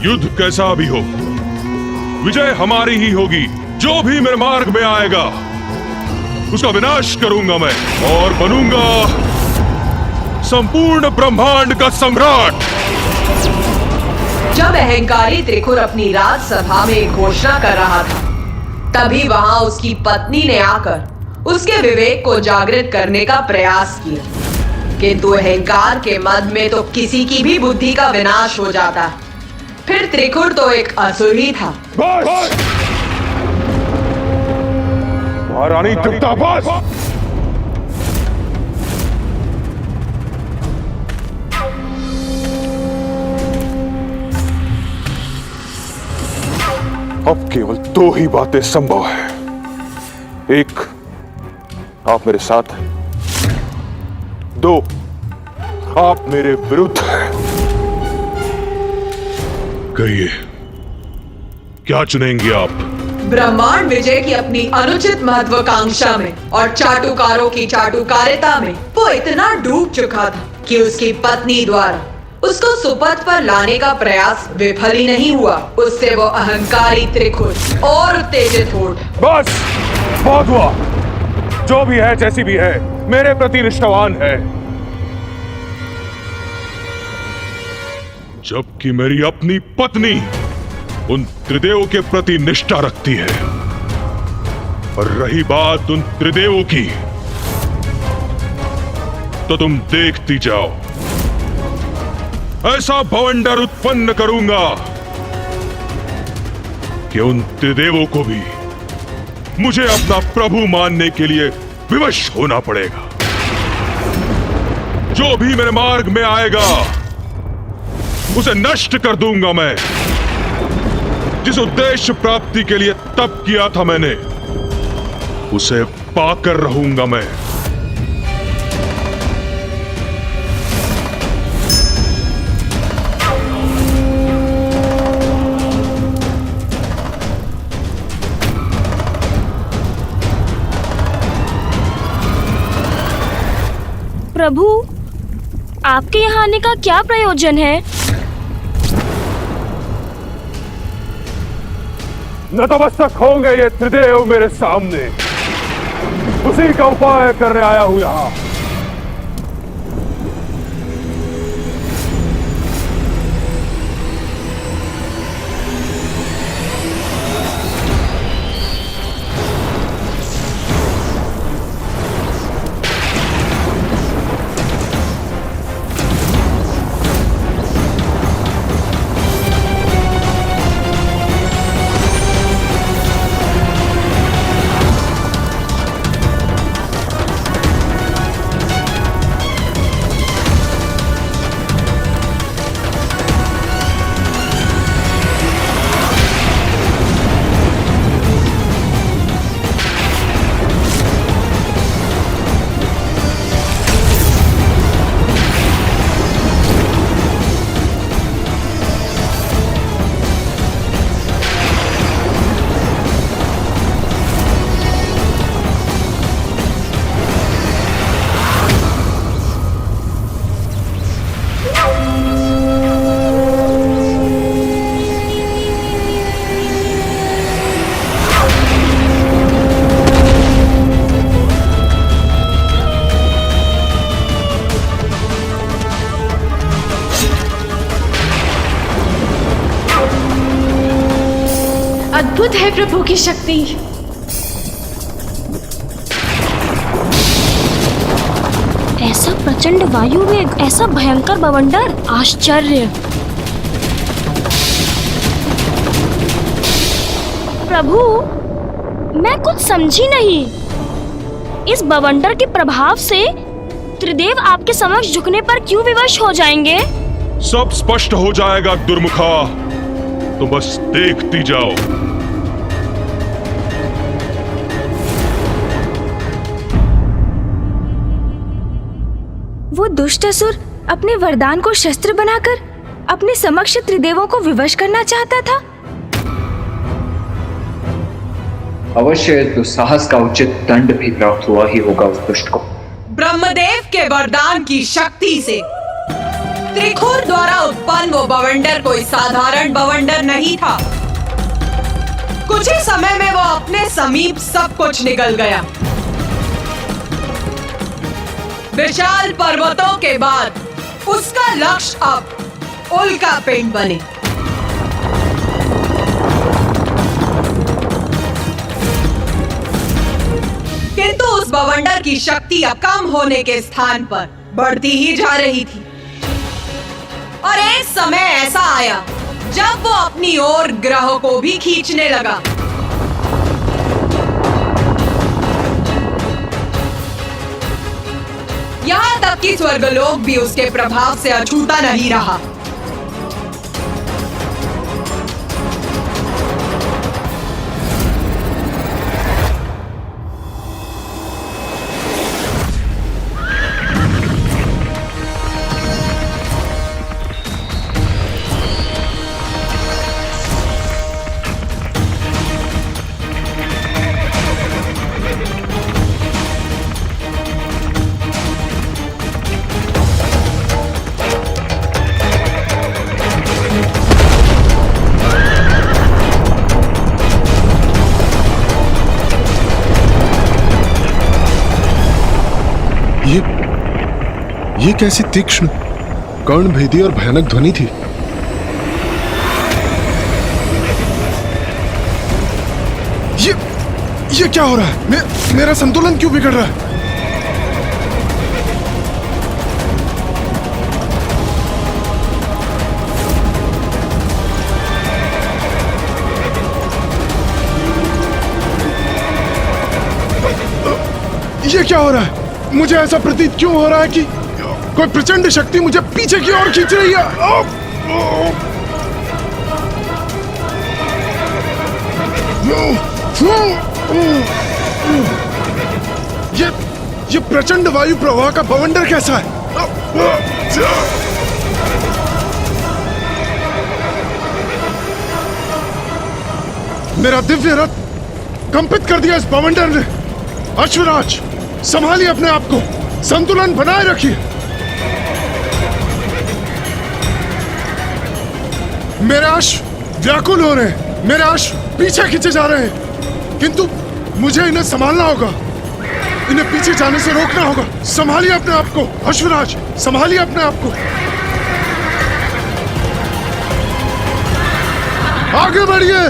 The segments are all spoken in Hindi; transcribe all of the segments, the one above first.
युद्ध कैसा भी हो, विजय हमारी ही होगी। जो भी मेरे मार्ग में आएगा उसका विनाश करूंगा मैं और बनूंगा संपूर्ण ब्रह्मांड का सम्राट। जब अहंकारी त्रिकुर अपनी राजसभा में एक घोषणा कर रहा था, तभी वहां उसकी पत्नी ने आकर उसके विवेक को जागृत करने का प्रयास किया। किंतु अहंकार के मद में तो किसी की भी बुद्धि का विनाश हो जाता है। फिर त्रिकुर तो एक असुर ही था। महारानी तृप्ता, बस! अब केवल दो ही बातें संभव है। एक, आप मेरे साथ हैं। दो, आप मेरे विरुद्ध हैं। कहिए, क्या चुनेंगे आप? ब्रह्मांड विजय की अपनी अनुचित महत्वाकांक्षा में और चाटुकारों की चाटुकारिता में वो इतना डूब चुका था कि उसकी पत्नी द्वारा उसको सुपथ पर लाने का प्रयास विफल ही नहीं हुआ। उससे वो अहंकारी त्रिकुर और उत्तेजित हो उठा। बस, बहुत हुआ। जो भी है, जैसी भी है, मेरे प्रति निष्ठावान है। जबकि मेरी अपनी पत्नी उन त्रिदेवों के प्रति निष्ठा रखती है। और रही बात उन त्रिदेवों की, तो तुम देखती जाओ। ऐसा भवंडर उत्पन्न करूंगा कि उन त्रिदेवों को भी मुझे अपना प्रभु मानने के लिए विवश होना पड़ेगा। जो भी मेरे मार्ग में आएगा उसे नष्ट कर दूंगा मैं। जिस उद्देश्य प्राप्ति के लिए तप किया था मैंने, उसे पाकर रहूंगा मैं। प्रभु, आपके यहाँ आने का क्या प्रयोजन है? नतमस्तक होंगे ये त्रिदेव मेरे सामने। उसी का उपाय करने आया हूं यहां। अद्भुत है प्रभु की शक्ति। ऐसा प्रचंड वायु वेग, ऐसा भयंकर बवंडर, आश्चर्य। प्रभु, मैं कुछ समझी नहीं। इस बवंडर के प्रभाव से त्रिदेव आपके समक्ष झुकने पर क्यों विवश हो जाएंगे? सब स्पष्ट हो जाएगा दुर्मुखा, तो बस देखती जाओ। वो दुष्ट असुर अपने वरदान को शस्त्र बनाकर अपने समक्ष त्रिदेवों को विवश करना चाहता था। अवश्य दुस्साहस का उचित दंड भी प्राप्त हुआ ही होगा उस दुष्ट को। ब्रह्मदेव के वरदान की शक्ति से त्रिखुर द्वारा उत्पन्न वो बवंडर कोई साधारण बवंडर नहीं था। कुछ ही समय में वो अपने समीप सब कुछ निकल गया। विशाल पर्वतों के बाद उसका लक्ष्य अब उल्का पिंड बने। किंतु उस बवंडर की शक्ति अब कम होने के स्थान पर बढ़ती ही जा रही थी और एक समय ऐसा आया जब वो अपनी ओर ग्रहों को भी खींचने लगा। यहां तक कि स्वर्गलोक भी उसके प्रभाव से अछूता नहीं रहा। ये कैसी तीक्ष्ण, कर्णभेदी और भयानक ध्वनि थी। ये क्या हो रहा है? मेरा संतुलन क्यों बिगड़ रहा है? ये क्या हो रहा है? मुझे ऐसा प्रतीत क्यों हो रहा है कि कोई प्रचंड शक्ति मुझे पीछे की ओर खींच रही है। ये प्रचंड वायु प्रवाह का बवंडर कैसा है? मेरा दिव्य रथ कंपित कर दिया इस बवंडर ने। अश्वराज, संभालिए अपने आप को, संतुलन बनाए रखिए। मेरे अश्व व्याकुल हो रहे हैं, मेरे अश्व पीछे खींचे जा रहे हैं, किंतु मुझे इन्हें संभालना होगा, इन्हें पीछे जाने से रोकना होगा। संभालिए अपने आप को अश्वराज, संभालिए अपने आप को। आगे बढ़िए।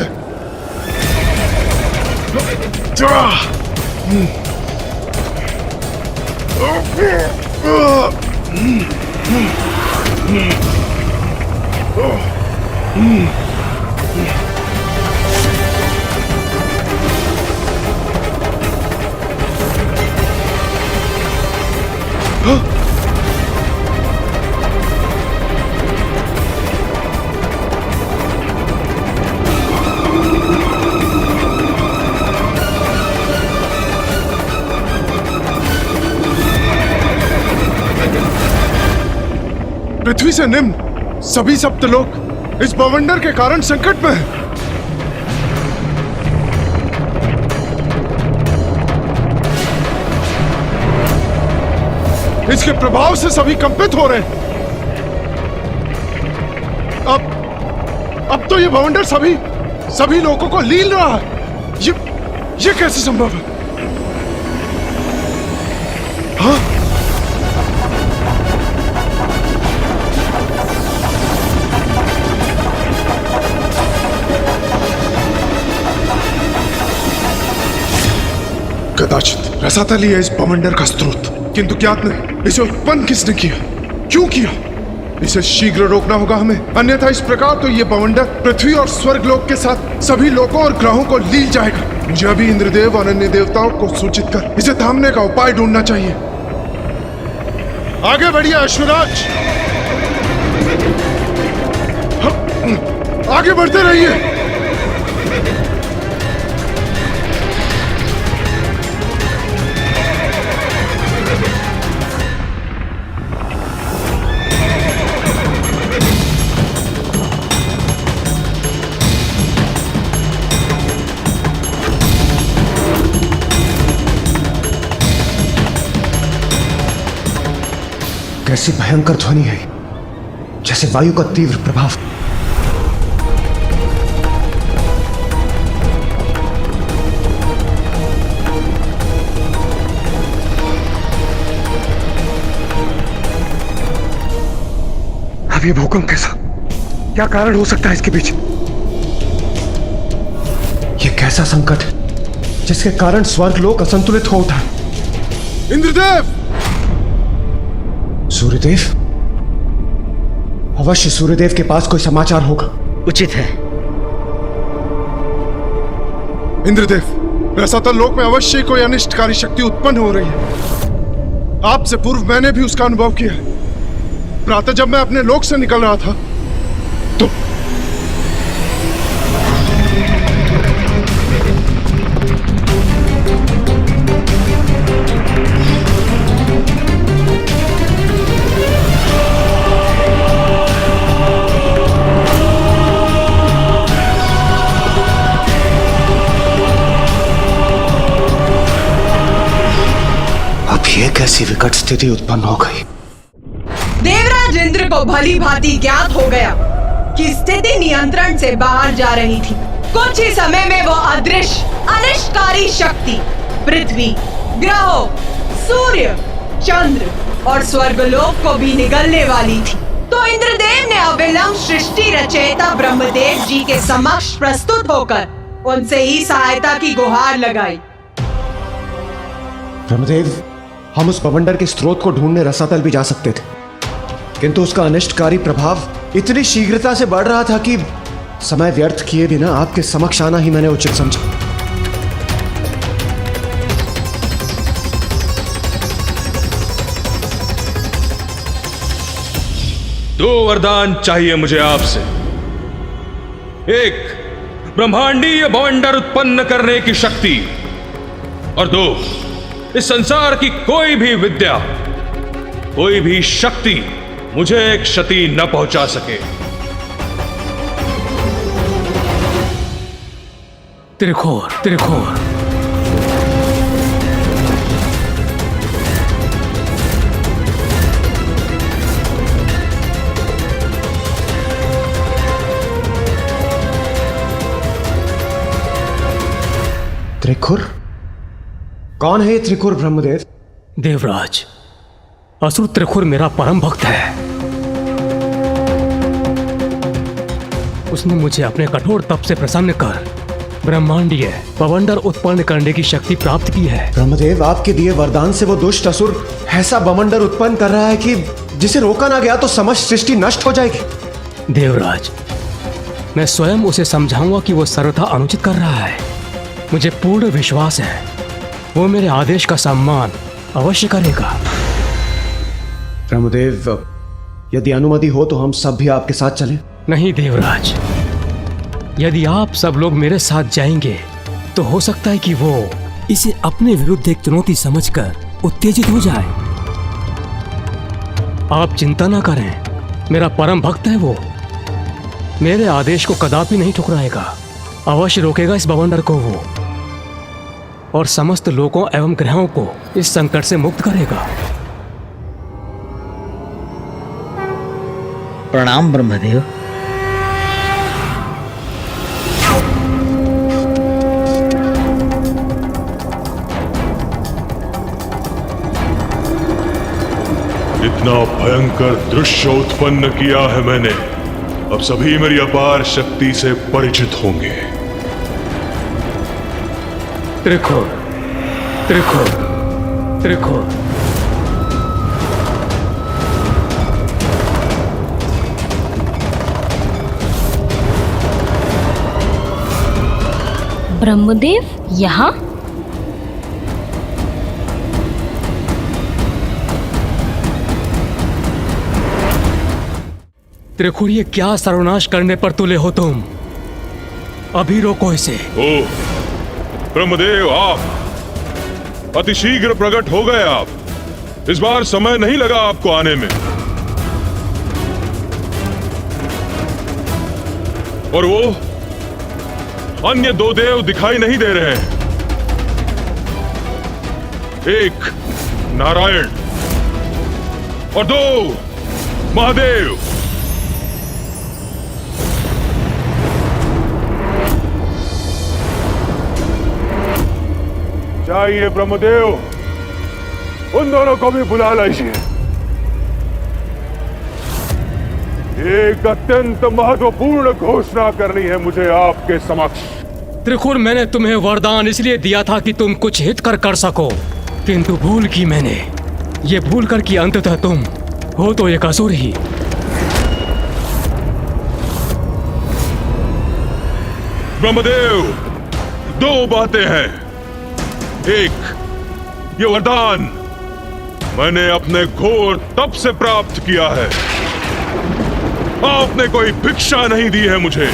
पृथ्वी से निम्न सभी सप्तलोक इस बवंडर के कारण संकट में हैं। इसके प्रभाव से सभी कंपित हो रहे हैं। अब तो ये बवंडर सभी लोगों को लील रहा है। ये कैसे संभव है? हाँ? कदाचित रसातल ही है इस बवंडर का स्रोत, किंतु ज्ञात नहीं इसे उत्पन्न किसने किया, क्यों किया। इसे शीघ्र रोकना होगा हमें, अन्यथा इस प्रकार तो ये बवंडर पृथ्वी और स्वर्गलोक के साथ सभी लोकों और ग्रहों को लील जाएगा। मुझे अभी इंद्रदेव और अन्य देवताओं को सूचित कर इसे थामने का उपाय ढूंढना चाहिए। आगे बढ़िए अश्वराज, आगे बढ़ते रहिए। कैसी भयंकर ध्वनि है। जैसे वायु का तीव्र प्रभाव। अब ये भूकंप कैसा, क्या कारण हो सकता है इसके पीछे? ये कैसा संकट है जिसके कारण स्वर्गलोक असंतुलित हो उठा है? इंद्रदेव! सूर्यदेव? अवश्य सूर्यदेव के पास कोई समाचार होगा। उचित है। इंद्रदेव, रसातल लोक में अवश्य कोई अनिष्टकारी शक्ति उत्पन्न हो रही है। आपसे पूर्व मैंने भी उसका अनुभव किया है। प्रातः जब मैं अपने लोक से निकल रहा था तो अब ये कैसी विकट स्थिति उत्पन्न हो गई? देवराज इंद्र को भली भांति ज्ञात हो गया कि स्थिति नियंत्रण से बाहर जा रही थी। कुछ ही समय में वो अदृश्य अनिष्टकारी शक्ति पृथ्वी, ग्रहों, सूर्य, चंद्र और स्वर्गलोक को भी निगलने वाली थी। तो इंद्रदेव ने अविलंब सृष्टि रचयिता ब्रह्मदेव जी के समक्ष प्रस्तुत होकर उनसे ही सहायता की गुहार लगाई। ब्रह्मदेव, हम उस बवंडर के स्रोत को ढूंढने रसातल भी जा सकते थे, किंतु उसका अनिष्टकारी प्रभाव इतनी शीघ्रता से बढ़ रहा था कि समय व्यर्थ किए बिना आपके समक्ष आना ही मैंने उचित समझा। दो वरदान चाहिए मुझे आपसे। एक, ब्रह्मांडीय बवंडर उत्पन्न करने की शक्ति, और दो, इस संसार की कोई भी विद्या, कोई भी शक्ति मुझे क्षति न पहुंचा सके। त्रिखोर, त्रिखोर। त्रिखुर? कौन है ये त्रिखुर ब्रह्मदेव? देवराज, असुर त्रिखुर मेरा परम भक्त है। उसने मुझे अपने कठोर तप से प्रसन्न कर ब्रह्मांडीय बवंडर उत्पन्न करने की शक्ति प्राप्त की है। ब्रह्मदेव, आपके दिए वरदान से वो दुष्ट असुर ऐसा बवंडर उत्पन्न कर रहा है कि जिसे रोका ना गया तो समस्त सृष्टि नष्ट हो जाएगी। देवराज, मैं स्वयं उसे समझाऊंगा कि वो सर्वथा अनुचित कर रहा है। मुझे पूर्ण विश्वास है वो मेरे आदेश का सम्मान अवश्य करेगा। ब्रह्मदेव, यदि अनुमति हो तो हम सब भी आपके साथ चलें? नहीं देवराज, यदि आप सब लोग मेरे साथ जाएंगे तो हो सकता है कि वो इसे अपने विरुद्ध एक चुनौती समझकर उत्तेजित हो जाए। आप चिंता ना करें, मेरा परम भक्त है वो। मेरे आदेश को कदापि नहीं ठुकराएगा, अवश्य रोकेगा इस बवंडर को वो, और समस्त लोकों एवं ग्रहों को इस संकट से मुक्त करेगा। प्रणाम ब्रह्मदेव। इतना भयंकर दृश्य उत्पन्न किया है मैंने, अब सभी मेरी अपार शक्ति से परिचित होंगे। त्रिखुर, त्रिखुर, त्रिखुर। ब्रह्मदेव यहाँ? त्रिखुर, ये क्या सर्वनाश करने पर तुले हो तुम? अभी रोको इसे। ओ ब्रह्मदेव, आप अतिशीघ्र प्रकट हो गए। आप इस बार समय नहीं लगा आपको आने में, और वो अन्य दो देव दिखाई नहीं दे रहे हैं। एक नारायण और दो महादेव। जाइए ब्रह्मदेव, उन दोनों को भी बुला लाइए। एक अत्यंत महत्वपूर्ण घोषणा करनी है मुझे आपके समक्ष। त्रिशूल, मैंने तुम्हें वरदान इसलिए दिया था कि तुम कुछ हित कर सको, किंतु भूल की मैंने। ये भूल कर कि अंततः तुम हो तो एक असुर ही। ब्रह्मदेव, दो बातें हैं। एक, ये वरदान मैंने अपने घोर तप से प्राप्त किया है। आपने कोई भिक्षा नहीं दी है मुझे।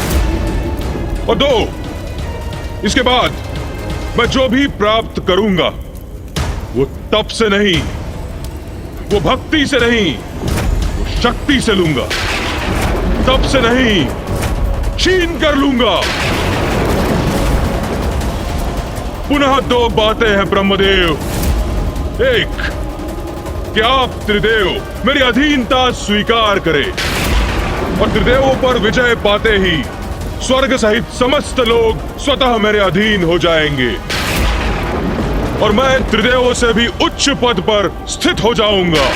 और दो, इसके बाद मैं जो भी प्राप्त करूंगा वो तप से नहीं, वो भक्ति से नहीं, वो शक्ति से लूंगा। तप से नहीं, छीन कर लूंगा। पुनः दो बातें हैं ब्रह्मदेव। एक, कि आप त्रिदेव मेरी अधीनता स्वीकार करें, और त्रिदेवों पर विजय पाते ही स्वर्ग सहित समस्त लोग स्वतः मेरे अधीन हो जाएंगे, और मैं त्रिदेवों से भी उच्च पद पर स्थित हो जाऊंगा।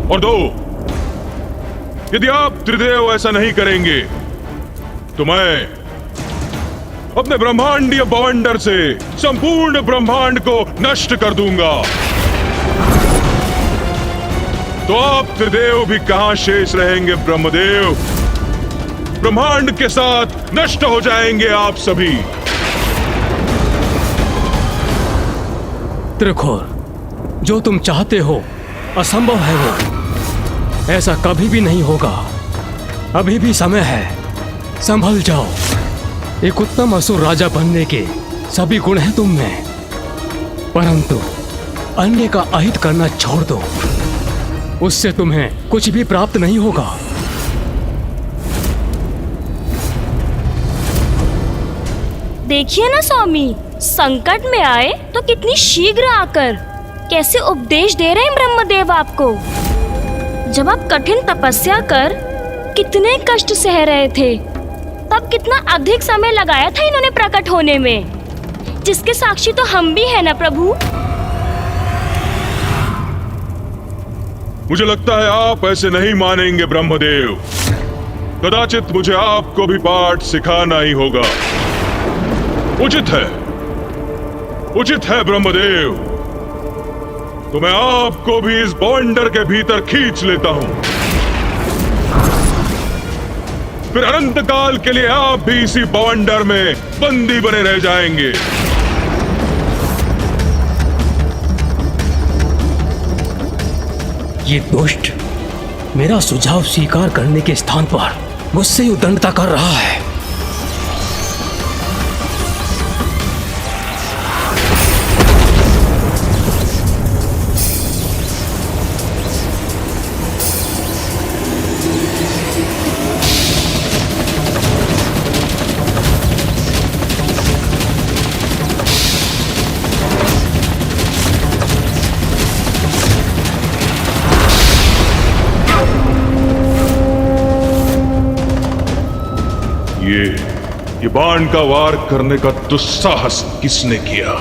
और दो, यदि आप त्रिदेव ऐसा नहीं करेंगे तो मैं अपने ब्रह्मांडीय बवंडर से संपूर्ण ब्रह्मांड को नष्ट कर दूंगा। तो आप त्रिदेव भी कहां शेष रहेंगे ब्रह्मदेव। ब्रह्मांड के साथ नष्ट हो जाएंगे आप सभी। त्रिशूल, जो तुम चाहते हो असंभव है वो। ऐसा कभी भी नहीं होगा। अभी भी समय है, संभल जाओ। एक उत्तम असुर राजा बनने के सभी गुण हैं तुम में, परंतु अन्य का अहित करना छोड़ दो। उससे तुम्हें कुछ भी प्राप्त नहीं होगा। देखिए ना स्वामी, संकट में आए तो कितनी शीघ्र आकर कैसे उपदेश दे रहे हैं ब्रह्मदेव आपको। जब आप कठिन तपस्या कर कितने कष्ट सह रहे थे, तब कितना अधिक समय लगाया था इन्होंने प्रकट होने में, जिसके साक्षी तो हम भी हैं ना प्रभु। मुझे लगता है आप ऐसे नहीं मानेंगे ब्रह्मदेव। कदाचित मुझे आपको भी पाठ सिखाना ही होगा। उचित है ब्रह्मदेव। तो मैं आपको भी इस बवंडर के भीतर खींच लेता हूं। फिर अनंत काल के लिए आप भी इसी बवंडर में बंदी बने रह जाएंगे। ये दुष्ट मेरा सुझाव स्वीकार करने के स्थान पर मुझसे उद्दंडता कर रहा है। ये बाण का वार करने का दुस्साहस किसने किया?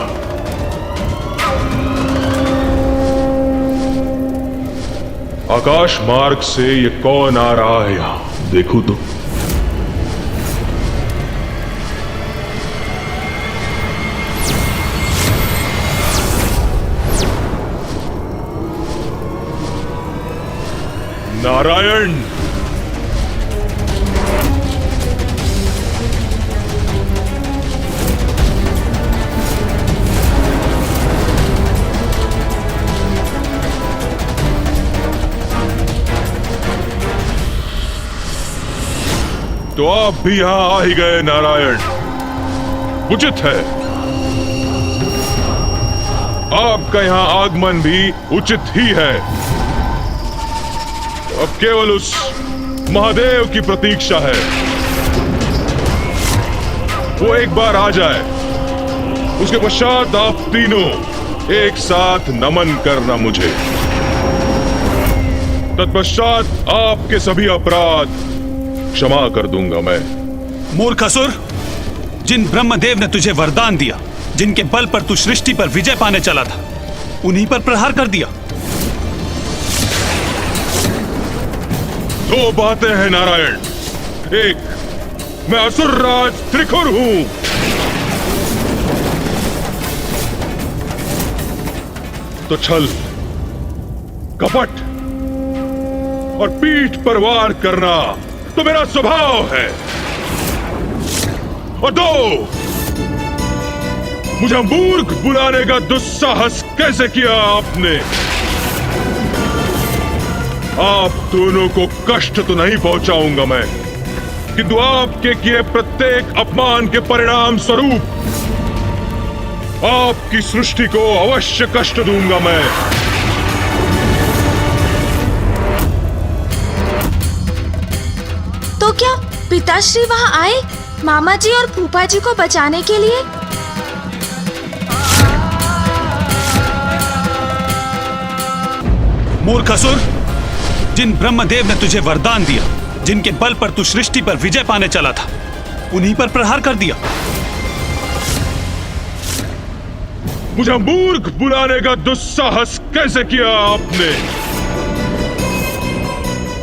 आकाश मार्ग से ये कौन आ रहा है यहां? देखो तो। नारायण, तो आप भी यहां आ ही गए नारायण। उचित है, आपका यहां आगमन भी उचित ही है। अब केवल उस महादेव की प्रतीक्षा है। वो एक बार आ जाए, उसके पश्चात आप तीनों एक साथ नमन करना मुझे। तत्पश्चात आपके सभी अपराध क्षमा कर दूंगा मैं। मूर्ख असुर, जिन ब्रह्मदेव ने तुझे वरदान दिया, जिनके बल पर तू सृष्टि पर विजय पाने चला था, उन्हीं पर प्रहार कर दिया। दो बातें हैं नारायण। एक, मैं असुरराज त्रिखुर हूं। तो छल, कपट और पीठ पर वार करना तो मेरा स्वभाव है। और दो, मुझे मूर्ख बुलाने का दुस्साहस कैसे किया आपने? आप दोनों को कष्ट तो नहीं पहुंचाऊंगा मैं, किंतु आपके किए प्रत्येक अपमान के परिणाम स्वरूप आपकी सृष्टि को अवश्य कष्ट दूंगा मैं। तो क्या पिताश्री वहाँ आए मामा जी और फूफा जी को बचाने के लिए? मूर्ख असुर, जिन ब्रह्मदेव ने तुझे वरदान दिया, जिनके बल पर तू सृष्टि पर विजय पाने चला था, उन्हीं पर प्रहार कर दिया। मुझे मूर्ख बुलाने का दुस्साहस कैसे किया आपने?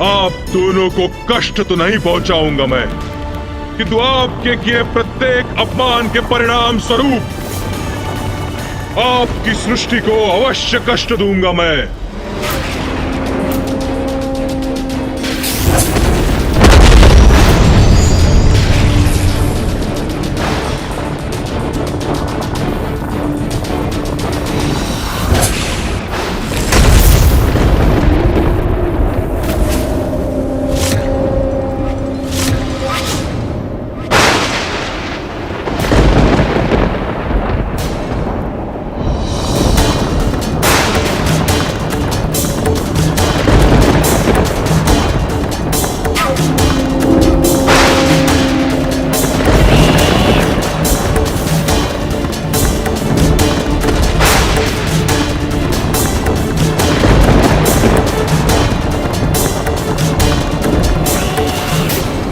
आप दोनों को कष्ट तो नहीं पहुंचाऊंगा मैं, किंतु आपके किए प्रत्येक अपमान के परिणाम स्वरूप आपकी सृष्टि को अवश्य कष्ट दूंगा मैं।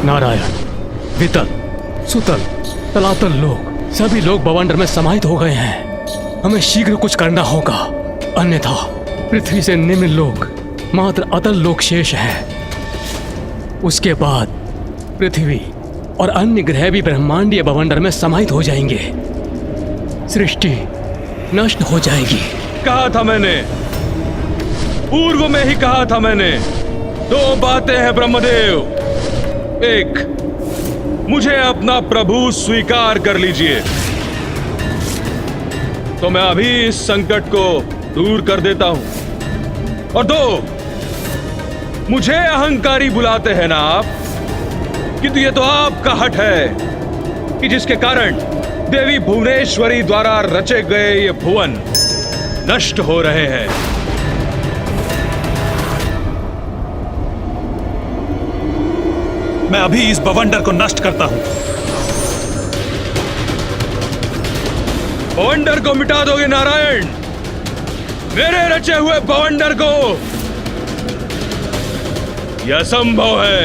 नारायण, वितल, सुतल, तलातल लोग, सभी लोग बवंडर में समाहित हो गए हैं। हमें शीघ्र कुछ करना होगा, अन्यथा पृथ्वी से निम्न लोक मात्र अतल लोक शेष है। उसके बाद पृथ्वी और अन्य ग्रह भी ब्रह्मांडीय बवंडर में समाहित हो जाएंगे। सृष्टि नष्ट हो जाएगी। कहा था मैंने, पूर्व में ही कहा था मैंने। दो बातें हैं ब्रह्मदेव। एक, मुझे अपना प्रभु स्वीकार कर लीजिए, तो मैं अभी इस संकट को दूर कर देता हूं। और दो, मुझे अहंकारी बुलाते हैं ना आप, किंतु ये तो आपका हठ है कि जिसके कारण देवी भुवनेश्वरी द्वारा रचे गए ये भुवन नष्ट हो रहे हैं। मैं अभी इस बवंडर को नष्ट करता हूं। बवंडर को मिटा दोगे नारायण? मेरे रचे हुए बवंडर को? यह असंभव है।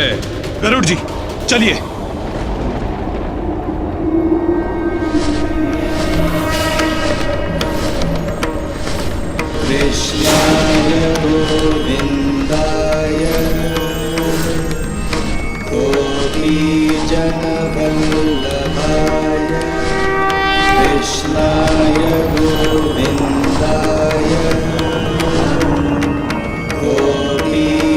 गरुड़ जी, चलिए। कृष्णाय गोविंदाय गोपीजनवल्लभाय, कृष्णाय गोविंदाय गोपीजनवल्लभाय।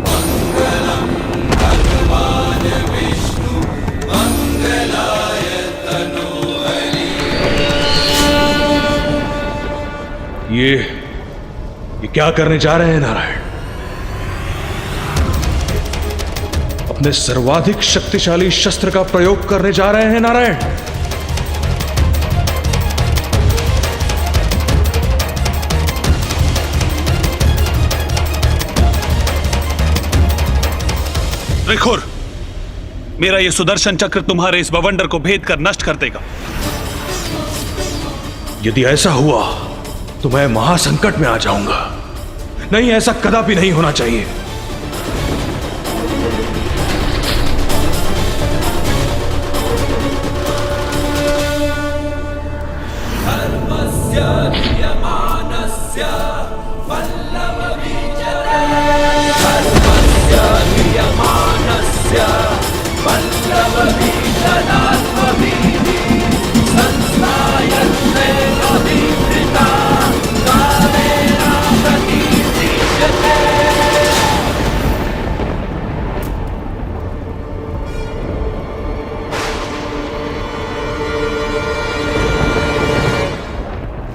मंगलम भगवान विष्णु मंगलाय तनोहरि। ये क्या करने जा रहे हैं नारायण? अपने सर्वाधिक शक्तिशाली शस्त्र का प्रयोग करने जा रहे हैं नारायण? त्रिखुर, मेरा ये सुदर्शन चक्र तुम्हारे इस बवंडर को भेद कर नष्ट कर देगा। यदि ऐसा हुआ तो मैं महासंकट में आ जाऊंगा। नहीं, ऐसा कदापि नहीं होना चाहिए।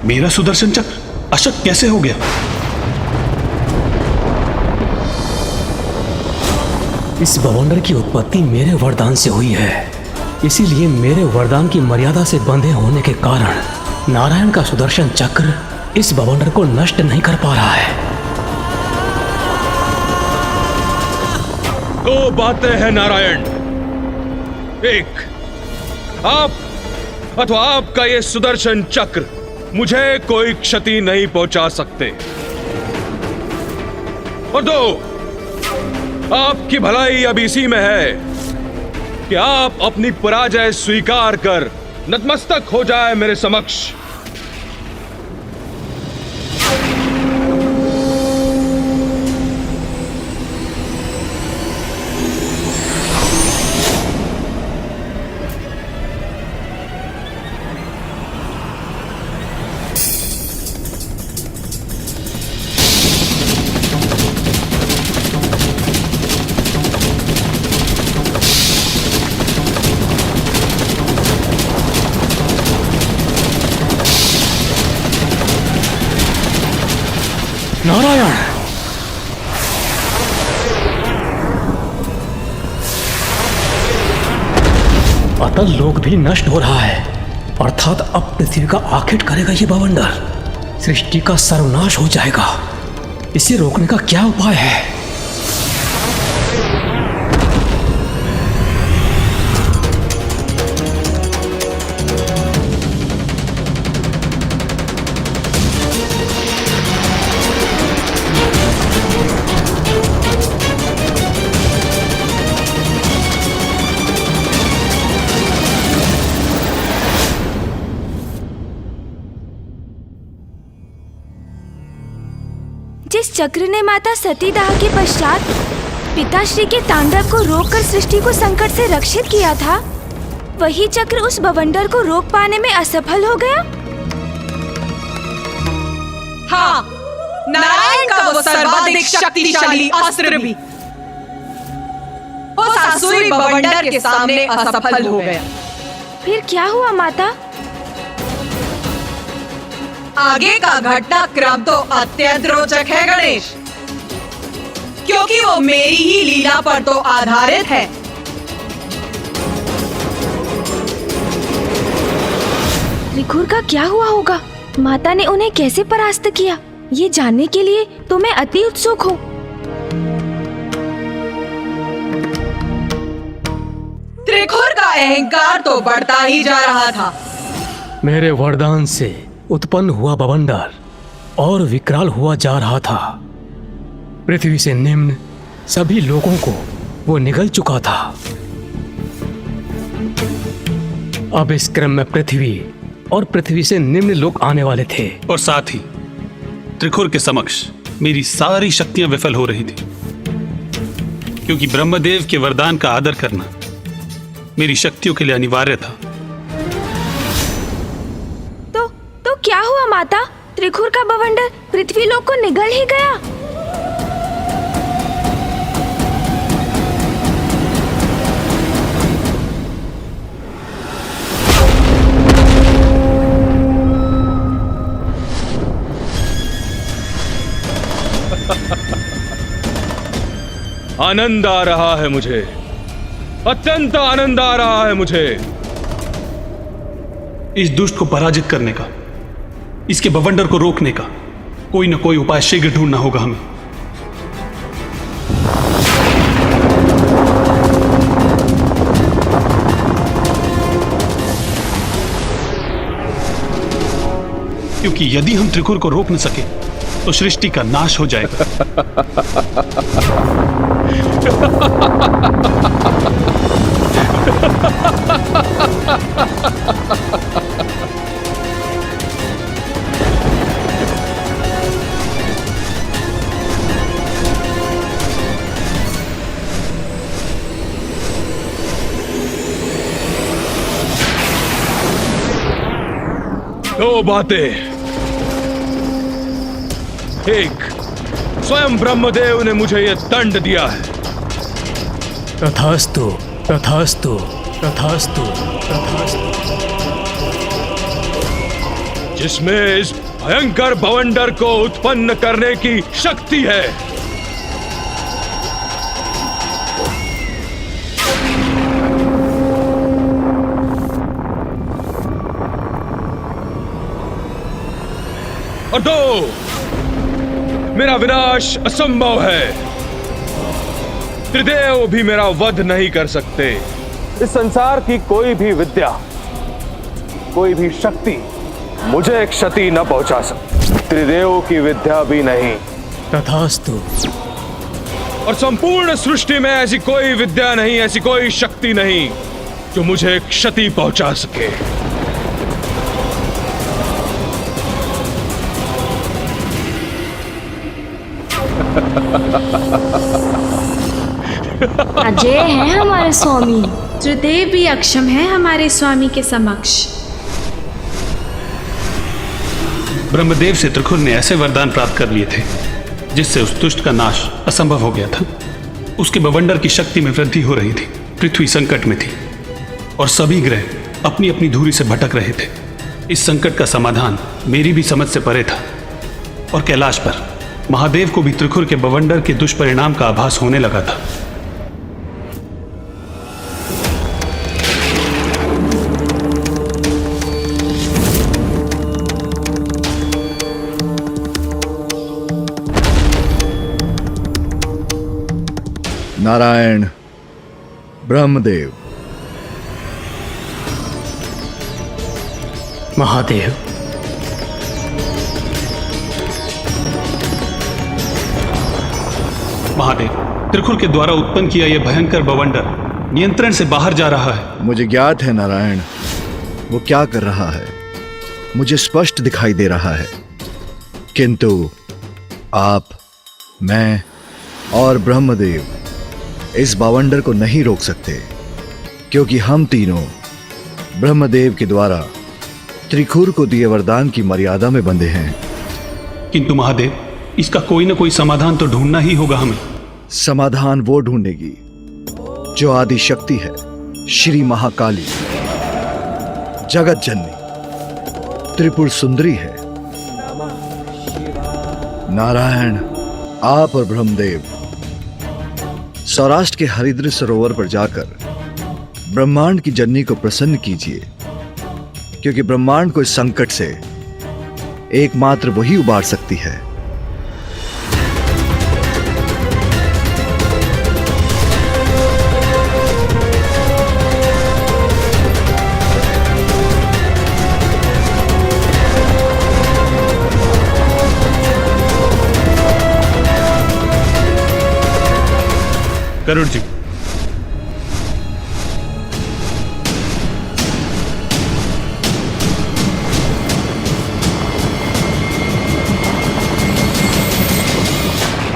मेरा सुदर्शन चक्र अशक्त कैसे हो गया? इस बवंडर की उत्पत्ति मेरे वरदान से हुई है, इसीलिए मेरे वरदान की मर्यादा से बंधे होने के कारण नारायण का सुदर्शन चक्र इस बवंडर को नष्ट नहीं कर पा रहा है। दो बातें हैं नारायण। एक, आप अथवा आपका ये सुदर्शन चक्र मुझे कोई क्षति नहीं पहुंचा सकते, और दो, आपकी भलाई अब इसी में है कि आप अपनी पराजय स्वीकार कर नतमस्तक हो जाए मेरे समक्ष। नारायण, अतल लोक भी नष्ट हो रहा है, अर्थात अब पृथ्वी का आखेट करेगा ये बवंडर। सृष्टि का सर्वनाश हो जाएगा। इसे रोकने का क्या उपाय है? जिस चक्र ने माता सतीदाह के पश्चात पिताश्री के तांडव को रोककर सृष्टि को संकट से रक्षित किया था, वही चक्र उस बवंडर को रोक पाने में असफल हो गया। हाँ, नारायण का वो सर्वाधिक शक्तिशाली अस्त्र भी उस आसुरी बवंडर के सामने असफल हो गया। फिर क्या हुआ माता? आगे का घटनाक्रम तो अत्यंत रोचक है गणेश, क्योंकि वो मेरी ही लीला पर तो आधारित है। त्रिखुर का क्या हुआ होगा? माता ने उन्हें कैसे परास्त किया, ये जानने के लिए तो मैं अति उत्सुक हूँ। त्रिखुर का अहंकार तो बढ़ता ही जा रहा था। मेरे वरदान से उत्पन्न हुआ बवंडर और विकराल हुआ जा रहा था। पृथ्वी से निम्न सभी लोगों को वो निगल चुका था। अब इस क्रम में पृथ्वी और पृथ्वी से निम्न लोग आने वाले थे, और साथ ही त्रिखुर के समक्ष मेरी सारी शक्तियां विफल हो रही थी, क्योंकि ब्रह्मदेव के वरदान का आदर करना मेरी शक्तियों के लिए अनिवार्य था। तो क्या हुआ माता? त्रिखुर का बवंडर पृथ्वी लोक को निगल ही गया। आनंद आ रहा है मुझे, अत्यंत आनंद आ रहा है मुझे। इस दुष्ट को पराजित करने का, इसके बवंडर को रोकने का कोई न कोई उपाय शीघ्र ढूंढना होगा हमें। क्योंकि यदि हम त्रिखुर को रोक न सके तो सृष्टि का नाश हो जाएगा। दो बातें। एक, स्वयं ब्रह्मदेव ने मुझे यह दंड दिया है। तथास्तु, तथास्तु, तथास्तु, तथास्तु। जिसमें इस भयंकर बवंडर को उत्पन्न करने की शक्ति है। और दो, मेरा विनाश असंभव है। त्रिदेव भी मेरा वध नहीं कर सकते। इस संसार की कोई भी विद्या, कोई भी शक्ति मुझे क्षति न पहुंचा सकती। त्रिदेव की विद्या भी नहीं। तथास्तु। और संपूर्ण सृष्टि में ऐसी कोई विद्या नहीं, ऐसी कोई शक्ति नहीं जो मुझे क्षति पहुंचा सके। अजय हैं हमारे स्वामी। त्रिदेव भी अक्षम है हमारे स्वामी के समक्ष। ब्रह्मदेव से त्रिखुर ने ऐसे वरदान प्राप्त कर लिए थे जिससे उस दुष्ट का नाश असंभव हो गया था। उसके बवंडर की शक्ति में वृद्धि हो रही थी। पृथ्वी संकट में थी और सभी ग्रह अपनी अपनी धुरी से भटक रहे थे। इस संकट का समाधान मेरी भी समझ से परे था और कैलाश पर महादेव को भी त्रिखुर के बवंडर के दुष्परिणाम का आभास होने लगा था। नारायण, ब्रह्मदेव, महादेव। महादेव, त्रिखुर के द्वारा उत्पन्न किया यह भयंकर बवंडर नियंत्रण से बाहर जा रहा है। मुझे ज्ञात है नारायण, वो क्या कर रहा है मुझे स्पष्ट दिखाई दे रहा है। किंतु आप, मैं और ब्रह्मदेव इस बवंडर को नहीं रोक सकते, क्योंकि हम तीनों ब्रह्मदेव के द्वारा त्रिखुर को दिए वरदान की मर्यादा में बंधे हैं। किंतु महादेव, इसका कोई ना कोई समाधान तो ढूंढना ही होगा हमें। समाधान वो ढूंढेगी जो आदि शक्ति है, श्री महाकाली, जगत जननी, त्रिपुर सुंदरी है। नारायण, आप और ब्रह्मदेव सौराष्ट्र के हरिद्र सरोवर पर जाकर ब्रह्मांड की जननी को प्रसन्न कीजिए, क्योंकि ब्रह्मांड को इस संकट से एकमात्र वही उबार सकती है। गरुड़ जी,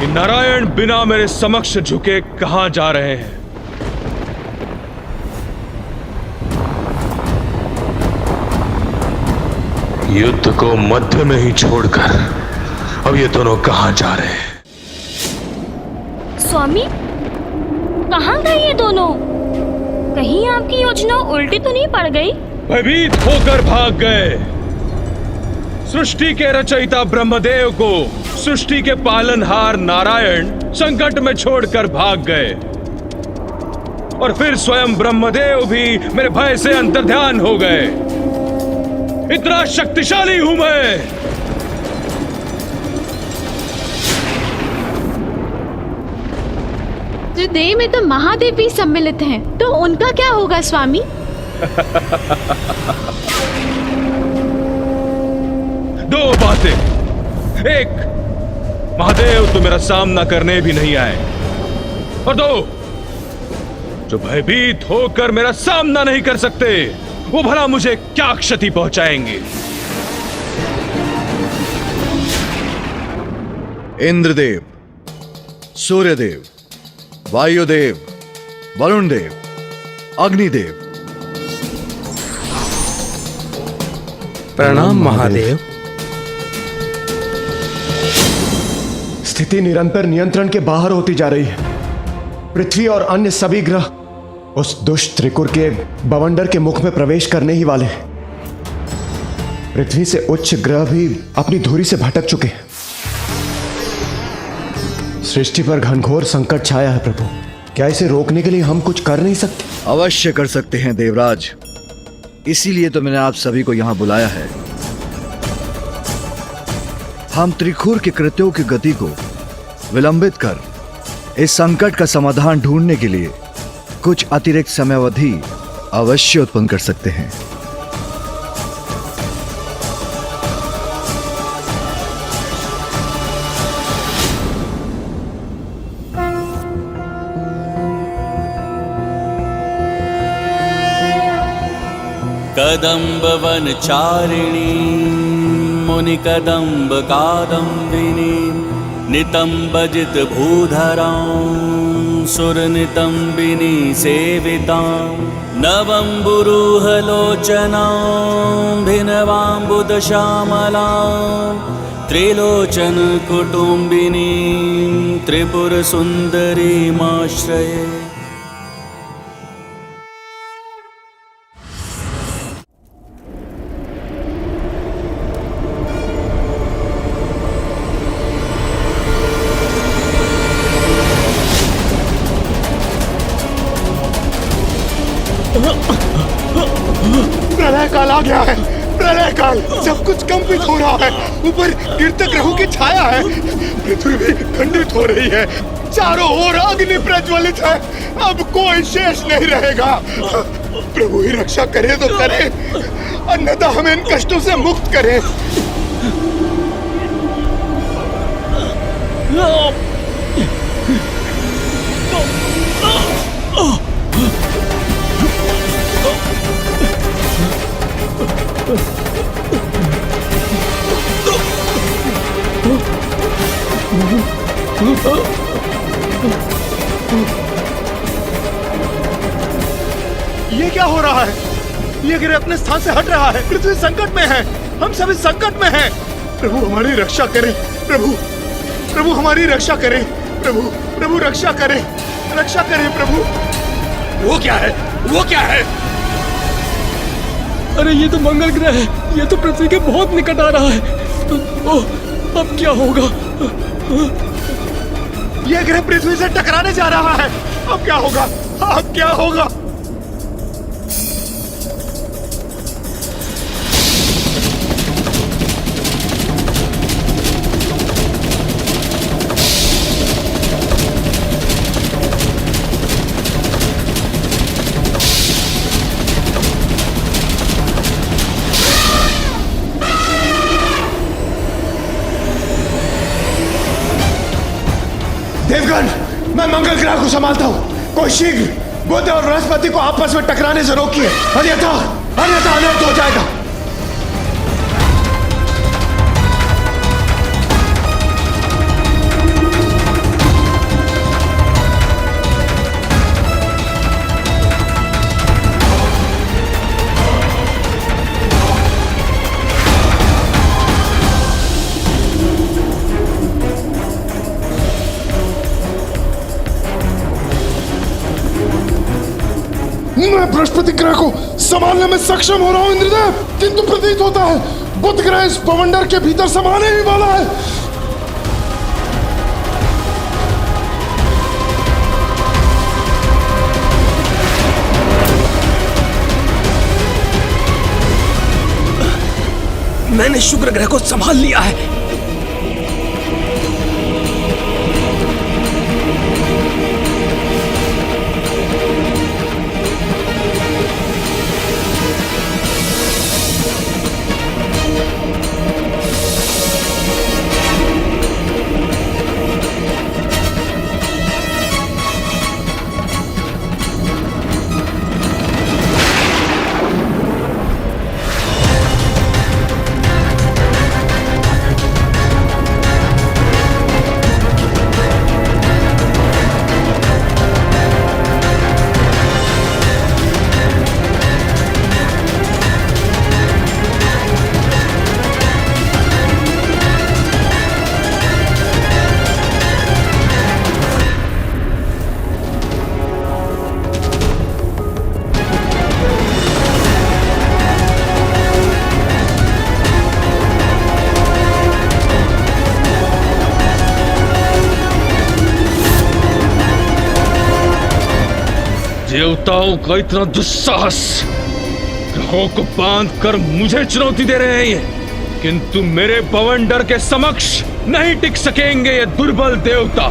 ये नारायण बिना मेरे समक्ष झुके कहां जा रहे हैं? युद्ध को मध्य में ही छोड़कर अब ये दोनों कहां जा रहे हैं? स्वामी, कहाँ गए ये दोनों? कहीं आपकी योजना उल्टी तो नहीं पड़ गई? भयभीत होकर भाग गए। सृष्टि के रचयिता ब्रह्मदेव को सृष्टि के पालनहार नारायण संकट में छोड़कर भाग गए। और फिर स्वयं ब्रह्मदेव भी मेरे भय से अंतर्ध्यान हो गए। इतना शक्तिशाली हूं मैं। त्रिदेव में तो महादेव भी सम्मिलित हैं, तो उनका क्या होगा स्वामी? दो बातें। एक, महादेव तो मेरा सामना करने भी नहीं आए। और दो, जो भयभीत होकर मेरा सामना नहीं कर सकते, वो भला मुझे क्या क्षति पहुंचाएंगे? इंद्रदेव, सूर्यदेव, वायुदेव, वरुण देव, अग्निदेव, प्रणाम महादेव। स्थिति निरंतर नियंत्रण के बाहर होती जा रही है। पृथ्वी और अन्य सभी ग्रह उस दुष्ट त्रिकुर के बवंडर के मुख में प्रवेश करने ही वाले हैं। पृथ्वी से उच्च ग्रह भी अपनी धुरी से भटक चुके हैं। सृष्टि पर घनघोर संकट छाया है प्रभु। क्या इसे रोकने के लिए हम कुछ कर नहीं सकते? अवश्य कर सकते हैं देवराज। इसीलिए तो मैंने आप सभी को यहां बुलाया है। हम त्रिखुर के कृत्यों की गति को विलंबित कर इस संकट का समाधान ढूंढने के लिए कुछ अतिरिक्त समयावधि अवश्य उत्पन्न कर सकते हैं। कदम्ब वनचारिणी मुनिकदम्ब कादम्बिनी नितम्बजित भूधरां सुरनितम्बिनी सेवितां नवम्बुरुहलोचनां भिनवाम्बुदश्यामलां त्रिलोचन कुटुम्बिनीं त्रिपुरसुन्दरीमाश्रये। प्रलय काल आ गया है। प्रलय काल। सब कुछ कंपित हो रहा है। ऊपर गिरते ग्रहों की छाया है। पृथ्वी भी खंडित हो रही है। चारों ओर अग्नि प्रज्वलित है। अब कोई शेष नहीं रहेगा। प्रभु ही रक्षा करे तो करे, अन्यथा हमें इन कष्टों से मुक्त करे। ये क्या हो रहा है? ये ग्रह अपने स्थान से हट रहा है। पृथ्वी संकट में है। हम सभी संकट में हैं। प्रभु हमारी रक्षा करें। प्रभु हमारी रक्षा करें। प्रभु रक्षा करें। रक्षा करें प्रभु। वो क्या है? अरे ये तो मंगल ग्रह है। ये तो पृथ्वी के बहुत निकट आ रहा है। अब क्या होगा? ये ग्रह पृथ्वी से टकराने जा रहा है। अब क्या होगा? देवगण, मैं मंगल ग्रह को संभालता हूँ। कोई शीघ्र बुध और बृहस्पति को आपस में टकराने से रोकिए, अन्यथा अनर्थ हो जाएगा। मैं बृहस्पति ग्रह को संभालने में सक्षम हो रहा हूं इंद्रदेव, किंतु प्रतीत होता है बुध ग्रह इस बवंडर के भीतर समाने ही वाला है। मैंने शुक्र ग्रह को संभाल लिया है। देवताओं का इतना दुस्साहस, ग्रहों को बांध कर मुझे चुनौती दे रहे हैं ये, किंतु मेरे बवंडर के समक्ष नहीं टिक सकेंगे ये दुर्बल देवता।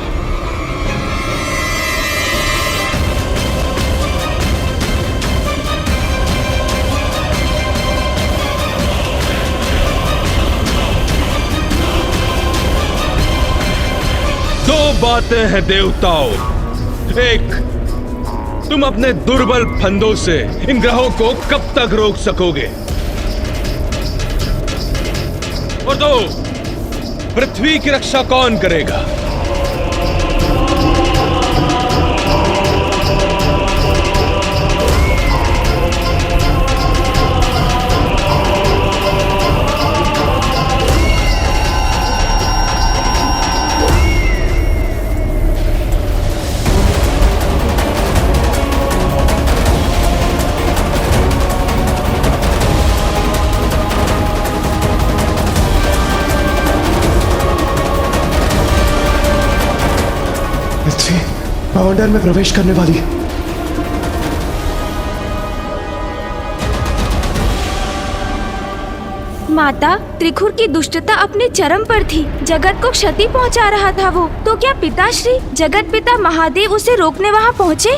दो बातें हैं देवताओं, एक, तुम अपने दुर्बल फंदों से इन ग्रहों को कब तक रोक सकोगे, और दो, पृथ्वी की रक्षा कौन करेगा। पृथ्वी बवंडर में प्रवेश करने वाली है। माता, त्रिखुर की दुष्टता अपने चरम पर थी, जगत को क्षति पहुंचा रहा था वो। तो क्या पिताश्री, जगत पिता महादेव उसे रोकने वहां पहुंचे?